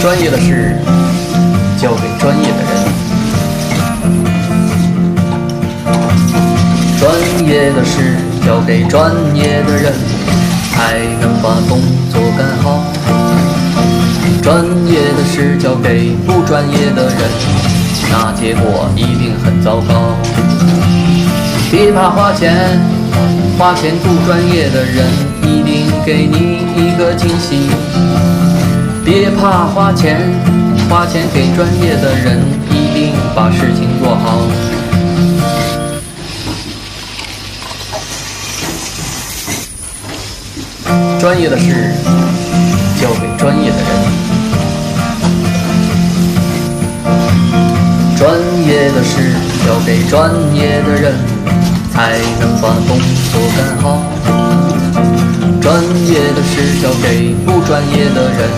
专业的事交给专业的人，专业的事交给专业的人，才能把工作干好。专业的事交给不专业的人，那结果一定很糟糕。别怕花钱，花钱雇专业的人一定给你一个惊喜。别怕花钱，花钱给专业的人一定把事情做好。专业的事交给专业的人，专业的事交给专业的人，才能把工作干好。专业的事交给不专业的人，